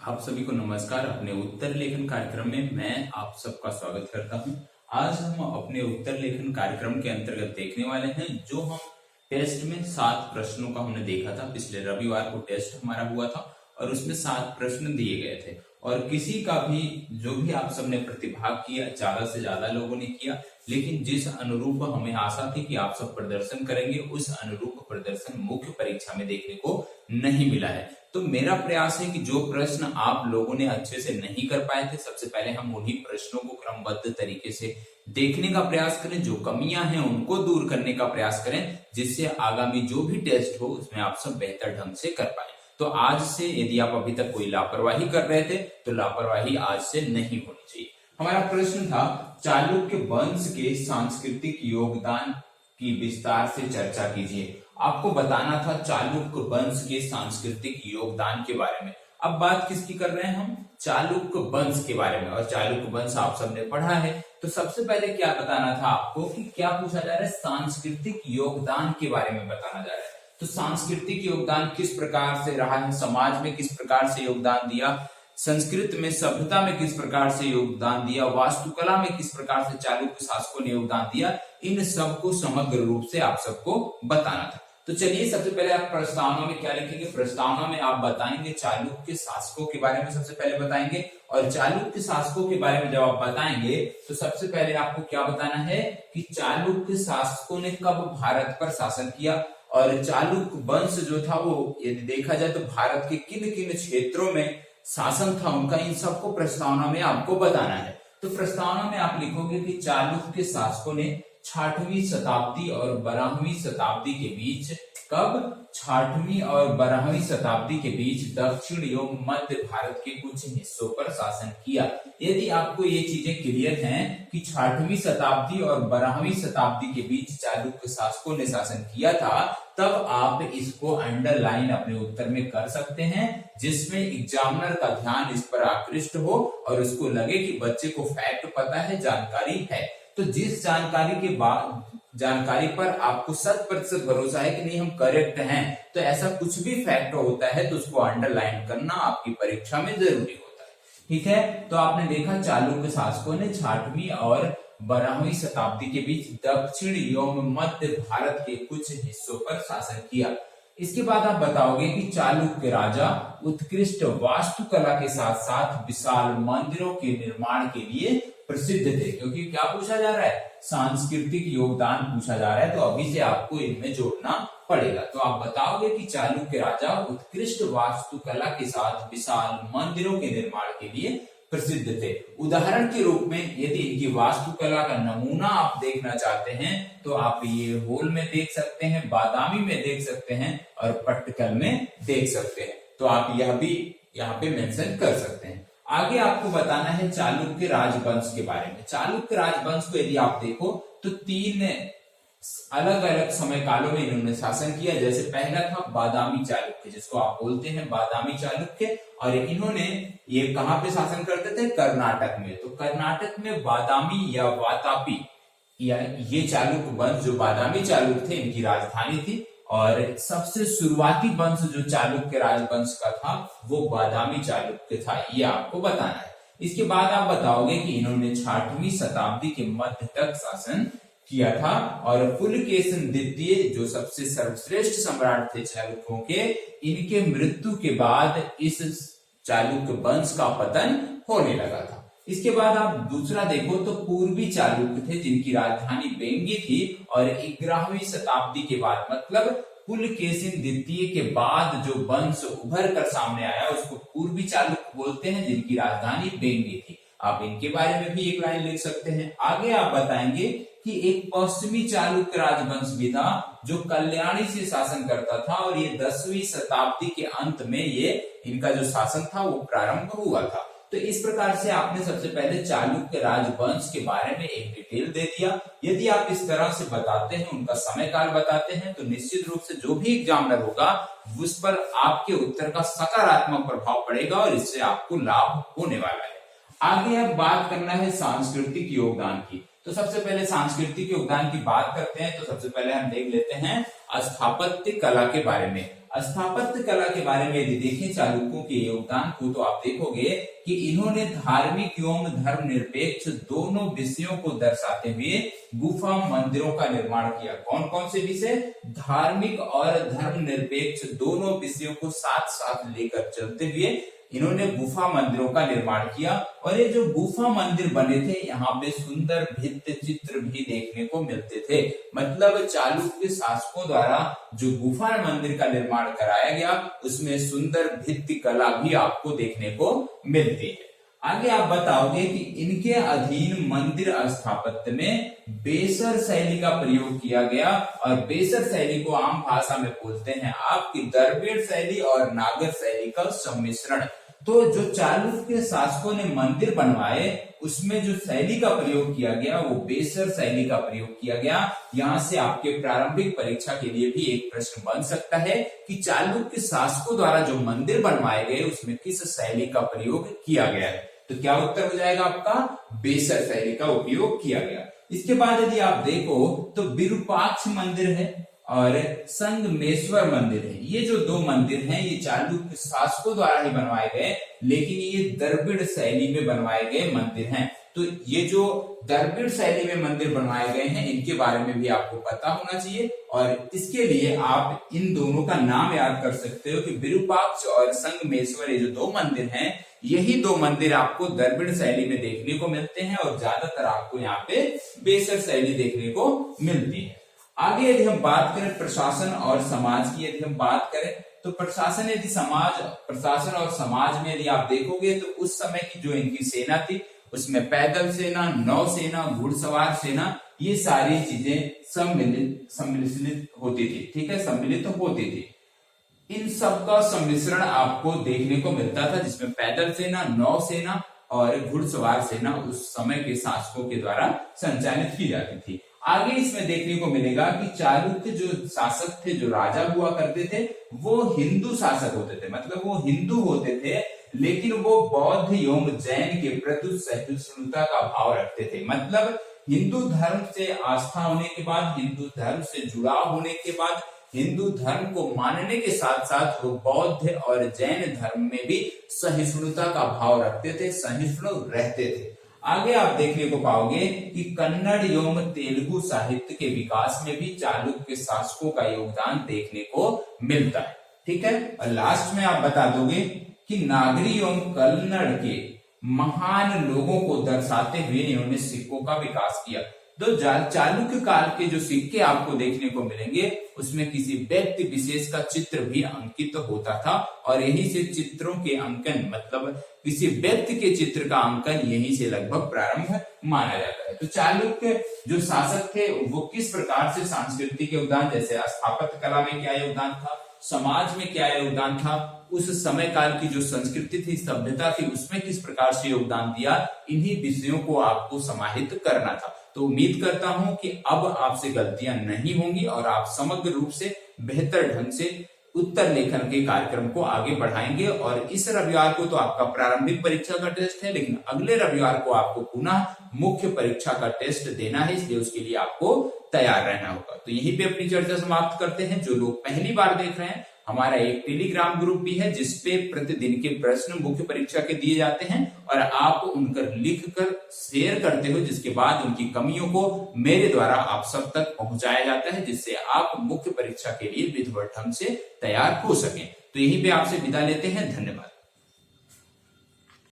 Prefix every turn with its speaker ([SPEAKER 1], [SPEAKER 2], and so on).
[SPEAKER 1] आप सभी को नमस्कार। अपने उत्तर लेखन कार्यक्रम में मैं आप सबका स्वागत करता हूं। आज हम अपने उत्तर लेखन कार्यक्रम के अंतर्गत देखने वाले हैं जो हम टेस्ट में 7 प्रश्नों का हमने देखा था। पिछले रविवार को टेस्ट हमारा हुआ था और उसमें 7 प्रश्न दिए गए थे और किसी का भी जो भी आप सबने प्रतिभाग किया, ज्यादा से ज्यादा लोगों ने किया, लेकिन जिस अनुरूप हमें आशा थी कि आप सब प्रदर्शन करेंगे उस अनुरूप प्रदर्शन मुख्य परीक्षा में देखने को नहीं मिला है। तो मेरा प्रयास है कि जो प्रश्न आप लोगों ने अच्छे से नहीं कर पाए थे, सबसे पहले हम उन्हीं प्रश्नों को क्रमबद्ध तरीके से देखने का प्रयास करें, जो कमियां हैं उनको दूर करने का प्रयास करें, जिससे आगामी जो भी टेस्ट हो उसमें आप सब बेहतर ढंग से कर पाए। तो आज से यदि आप अभी तक कोई लापरवाही कर रहे थे तो लापरवाही आज से नहीं होनी चाहिए। हमारा प्रश्न था चालुक्य वंश के सांस्कृतिक योगदान की विस्तार से चर्चा कीजिए। आपको बताना था चालुक्य वंश के सांस्कृतिक योगदान के बारे में। अब बात किसकी कर रहे हैं हम? चालुक्य वंश के बारे में। और चालुक्य वंश आप सबने पढ़ा है, तो सबसे पहले क्या बताना था आपको कि क्या पूछा जा रहा है? सांस्कृतिक योगदान के बारे में बताना जा रहा है। तो सांस्कृतिक योगदान किस प्रकार से रहा है, समाज में किस प्रकार से योगदान दिया, संस्कृत में सभ्यता में किस प्रकार से योगदान दिया, वास्तुकला में किस प्रकार से चालुक्य शासकों ने योगदान दिया, इन सबको समग्र रूप से आप सबको बताना था। तो चलिए सबसे पहले आप प्रस्तावना में क्या लिखेंगे? प्रस्तावना में आप बताएंगे चालुक्य शासकों के बारे में सबसे पहले बताएंगे। और चालुक्य शासकों के बारे में जब आप बताएंगे तो सबसे पहले आपको क्या बताना है कि चालुक्य शासकों ने कब भारत पर शासन किया और चालुक्य वंश जो था वो यदि देखा जाए तो भारत के किन किन क्षेत्रों में शासन था उनका, इन सबको प्रस्तावना में आपको बताना है। तो प्रस्तावना में आप लिखोगे कि चालुक्य शासकों ने 6वीं शताब्दी और 12वीं शताब्दी के बीच, कब? 6वीं और 12वीं शताब्दी के बीच दक्षिण एवं मध्य भारत के कुछ हिस्सों पर शासन किया। यदि आपको ये चीजें क्लियर हैं कि 6वीं शताब्दी और 12वीं शताब्दी के बीच चालुक्य शासकों ने शासन किया था, तब आप इसको अंडरलाइन अपने उत्तर में कर सकते हैं, जिसमें एग्जामिनर का ध्यान इस पर आकृष्ट हो और उसको लगे कि बच्चे को फैक्ट पता है, जानकारी है। तो जिस जानकारी पर आपको 100% भरोसा है कि नहीं हम करेक्ट हैं, तो ऐसा कुछ भी फैक्ट होता है तो उसको अंडरलाइन करना आपकी परीक्षा में जरूरी होता है। ठीक है, तो आपने देखा चालुक्य शासकों ने 6वीं और 12वीं शताब्दी के बीच दक्षिण एवं मध्य भारत के कुछ हिस्सों पर शासन किया। इसके बाद आप बताओगे कि चालुक्य राजा उत्कृष्ट वास्तुकला के साथ साथ विशाल मंदिरों के निर्माण के लिए प्रसिद्ध थे। क्योंकि क्या पूछा जा रहा है? सांस्कृतिक योगदान पूछा जा रहा है, तो अभी से आपको इनमें जोड़ना पड़ेगा। तो आप बताओगे कि चालुक्य राजा उत्कृष्ट वास्तुकला के साथ विशाल मंदिरों के निर्माण के लिए प्रसिद्ध थे। उदाहरण के रूप में यदि इनकी वास्तुकला का नमूना आप देखना चाहते हैं तो आप ये होल में देख सकते हैं, बादामी में देख सकते हैं और पट्टकल में देख सकते हैं। तो आप यह भी यहाँ पे मेंशन कर सकते हैं। आगे आपको बताना है चालुक्य राजवंश के बारे में। चालुक्य राजवंश को यदि आप देखो तो 3 अलग अलग समय कालों में इन्होंने शासन किया। जैसे पहला था बादामी चालुक्य, जिसको आप बोलते हैं बादामी चालुक्य, और इन्होंने ये कहां पे शासन करते थे? कर्नाटक में। तो कर्नाटक में बादामी या वातापी या ये चालुक्य वंश जो बादामी चालुक्य थे इनकी राजधानी थी। और सबसे शुरुआती वंश जो चालुक्य राजवंश का था वो बादामी चालुक्य था, ये आपको बताना है। इसके बाद आप बताओगे कि इन्होंने 6वीं शताब्दी के मध्य तक शासन किया था और पुलकेशिन द्वितीय जो सबसे सर्वश्रेष्ठ सम्राट थे चालुक्यों के, इनके मृत्यु के बाद इस चालुक्य वंश का पतन होने लगा था। इसके बाद आप दूसरा देखो तो पूर्वी चालुक्य थे जिनकी राजधानी बेंगी थी और 11वीं शताब्दी के बाद, मतलब पुलकेशिन द्वितीय के बाद जो वंश उभर कर सामने आया उसको पूर्वी चालुक्य बोलते हैं, जिनकी राजधानी बेंगी थी। आप इनके बारे में भी एक लाइन लिख सकते हैं। आगे आप बताएंगे कि एक पश्चिमी चालुक्य राजवंश भी था जो कल्याणी से शासन करता था और ये 10वीं शताब्दी के अंत में ये इनका जो शासन था वो प्रारंभ हुआ था। तो इस प्रकार से आपने सबसे पहले चालुक्य राजवंश के बारे में एक डिटेल दे दिया। यदि आप इस तरह से बताते हैं, उनका समय काल बताते हैं, तो निश्चित रूप से जो भी एग्जामिनर होगा उस पर आपके उत्तर का सकारात्मक प्रभाव पड़ेगा और इससे आपको लाभ होने वाला है। आगे अब बात करना है सांस्कृतिक योगदान की। तो सबसे पहले सांस्कृतिक योगदान की बात करते हैं, तो सबसे पहले हम देख लेते हैं स्थापत्य कला के बारे में। स्थापत्य कला के बारे में यदि देखें चालुक्यों के योगदान को, तो आप देखोगे कि इन्होंने धार्मिक एवं धर्मनिरपेक्ष दोनों विषयों को दर्शाते हुए गुफा मंदिरों का निर्माण किया। कौन कौन से विषय? धार्मिक और धर्मनिरपेक्ष दोनों विषयों को साथ साथ लेकर चलते हुए इन्होंने गुफा मंदिरों का निर्माण किया। और ये जो गुफा मंदिर बने थे, यहाँ पे सुंदर भित्ति चित्र भी देखने को मिलते थे। मतलब चालुक्य शासकों द्वारा जो गुफा मंदिर का निर्माण कराया गया, उसमें सुंदर भित्ति कला भी आपको देखने को मिलती है। आगे आप बताओगे कि इनके अधीन मंदिर स्थापत्य में बेसर शैली का प्रयोग किया गया। और बेसर शैली को आम भाषा में बोलते हैं आपकी द्रविड़ शैली और नागर शैली का सम्मिश्रण। तो जो चालुक्य शासकों ने मंदिर बनवाए, उसमें जो शैली का प्रयोग किया गया वो बेसर शैली का प्रयोग किया गया। यहाँ से आपके प्रारंभिक परीक्षा के लिए भी एक प्रश्न बन सकता है कि चालुक्य शासकों द्वारा जो मंदिर बनवाए गए उसमें किस शैली का प्रयोग किया गया है। तो क्या उत्तर हो जाएगा आपका? बेसर शैली का उपयोग किया गया। इसके बाद यदि आप देखो तो विरूपाक्ष मंदिर है और संगमेश्वर मंदिर है। ये जो दो मंदिर हैं ये चालुक्य शासकों द्वारा ही बनवाए गए, लेकिन ये द्रविड़ शैली में बनवाए गए मंदिर हैं। तो ये जो द्रविड़ शैली में मंदिर बनवाए गए हैं, इनके बारे में भी आपको पता होना चाहिए। और इसके लिए आप इन दोनों का नाम याद कर सकते हो कि विरूपाक्ष और संगमेश्वर, ये जो दो मंदिर हैं, यही दो मंदिर आपको द्रविड़ शैली में देखने को मिलते हैं और ज्यादातर आपको यहाँ पे बेसर शैली देखने को मिलती है। आगे यदि हम बात करें प्रशासन और समाज की, यदि हम बात करें तो प्रशासन और समाज में यदि आप देखोगे तो उस समय की जो इनकी सेना थी, उसमें पैदल सेना, नौसेना, घुड़सवार सेना, ये सारी चीजें सम्मिलित होती थी। ठीक है, सम्मिलित होती थी। इन सब का सम्मिश्रण आपको देखने को मिलता था, जिसमें पैदल सेना, नौसेना और घुड़सवार सेना उस समय के शासकों के द्वारा संचालित की जाती थी। आगे इसमें देखने को मिलेगा कि चालुक्य जो शासक थे, जो राजा हुआ करते थे, वो हिंदू शासक होते थे। मतलब वो हिंदू होते थे, लेकिन वो बौद्ध एवं जैन के प्रति सहिष्णुता का भाव रखते थे। मतलब हिंदू धर्म से आस्था होने के बाद, हिंदू धर्म से जुड़ाव होने के बाद, हिंदू धर्म को मानने के साथ साथ वो बौद्ध और जैन धर्म में भी सहिष्णुता का भाव रखते थे, सहिष्णु रहते थे। आगे आप देखने को पाओगे कि कन्नड़ एवं तेलुगु साहित्य के विकास में भी चालुक्य शासकों का योगदान देखने को मिलता है। ठीक है, और लास्ट में आप बता दोगे कि नागरी एवं कन्नड़ के महान लोगों को दर्शाते हुए इन्होंने सिक्कों का विकास किया। तो चालुक्य काल के जो सिक्के आपको देखने को मिलेंगे, उसमें किसी व्यक्ति विशेष का चित्र भी अंकित होता था। और यहीं से चित्रों के अंकन, मतलब किसी व्यक्ति के चित्र का अंकन यहीं से लगभग प्रारंभ माना जाता है। तो चालुक्य जो शासक थे वो किस प्रकार से सांस्कृतिक योगदान, जैसे स्थापत्य कला में क्या योगदान था, समाज में क्या योगदान था, उस समय काल की जो संस्कृति थी, सभ्यता थी, उसमें किस प्रकार से योगदान दिया, इन्हीं विषयों को आपको समाहित करना था। तो उम्मीद करता हूं कि अब आपसे गलतियां नहीं होंगी और आप समग्र रूप से बेहतर ढंग से उत्तर लेखन के कार्यक्रम को आगे बढ़ाएंगे। और इस रविवार को तो आपका प्रारंभिक परीक्षा का टेस्ट है, लेकिन अगले रविवार को आपको पुनः मुख्य परीक्षा का टेस्ट देना है, इसलिए उसके लिए आपको तैयार रहना होगा। तो यहीं पे अपनी चर्चा समाप्त करते हैं। जो लोग पहली बार देख रहे हैं, हमारा एक टेलीग्राम ग्रुप भी है जिसपे प्रतिदिन के प्रश्न मुख्य परीक्षा के दिए जाते हैं और आप उनकर लिखकर शेयर करते हो, जिसके बाद उनकी कमियों को मेरे द्वारा आप सब तक पहुंचाया जाता है, जिससे आप मुख्य परीक्षा के लिए विधिवत ढंग से तैयार हो सकें। तो यहीं पे आपसे विदा लेते हैं। धन्यवाद।